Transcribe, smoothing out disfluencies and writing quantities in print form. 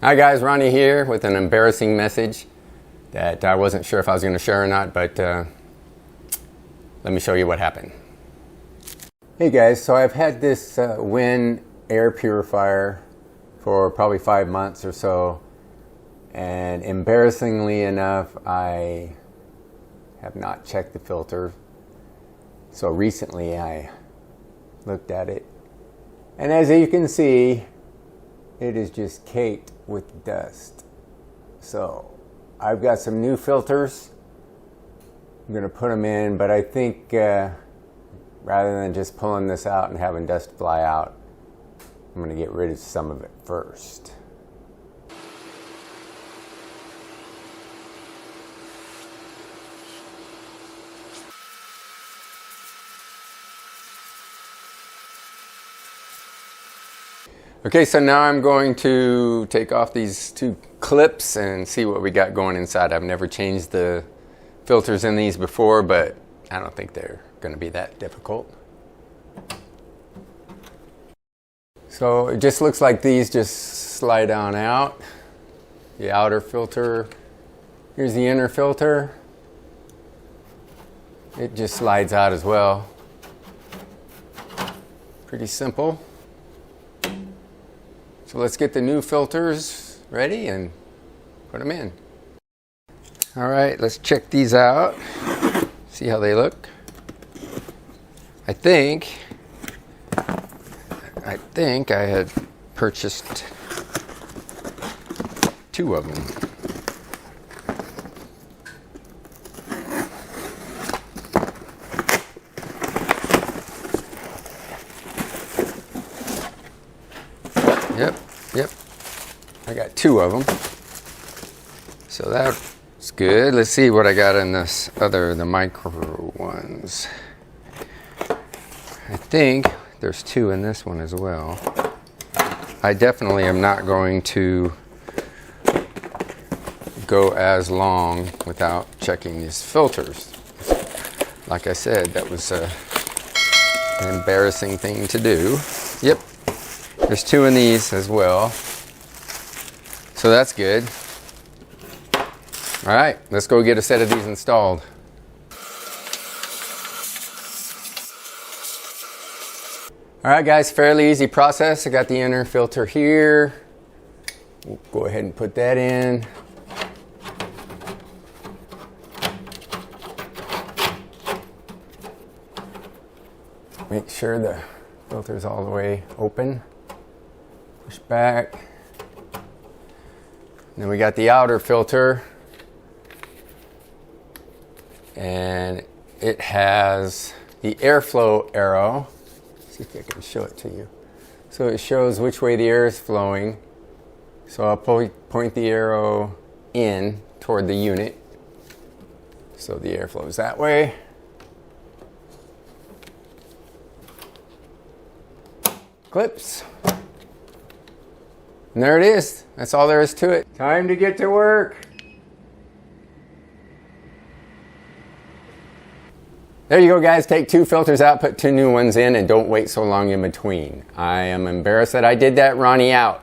Hi guys, Ronnie here with an embarrassing message that I wasn't sure if I was going to share or not, but let me show you what happened. Hey guys, so I've had this Win air purifier for probably 5 months or so, and embarrassingly enough, I have not checked the filter. So recently I looked at it, and as you can see, it is just caked with dust. So I've got some new filters. I'm going to put them in, but I think rather than just pulling this out and having dust fly out, I'm going to get rid of some of it first. Okay, so now I'm going to take off these two clips and see what we got going inside. I've never changed the filters in these before, but I don't think they're going to be that difficult. So it just looks like these just slide on out. The outer filter. Here's the inner filter. It just slides out as well. Pretty simple. So let's get the new filters ready and put them in. All right, let's check these out. See how they look. I think I had purchased 2 of them. Yep, I got 2 of them. So that's good. Let's see what I got in this other, the micro ones. I think there's 2 in this one as well. I definitely am not going to go as long without checking these filters. Like I said, that was an embarrassing thing to do. Yep. There's 2 in these as well. So that's good. All right, let's go get a set of these installed. All right guys, fairly easy process. I got the inner filter here. We'll go ahead and put that in. Make sure the filter's all the way open. Push back. Then we got the outer filter, and it has the airflow arrow. Let's see if I can show it to you. So it shows which way the air is flowing. So I'll point the arrow in toward the unit. So the air flows that way. Clips. And there it is. That's all there is to it. Time to get to work. There you go guys. Take 2 filters out, put 2 new ones in, and don't wait so long in between. I am embarrassed that I did that. Ronnie out.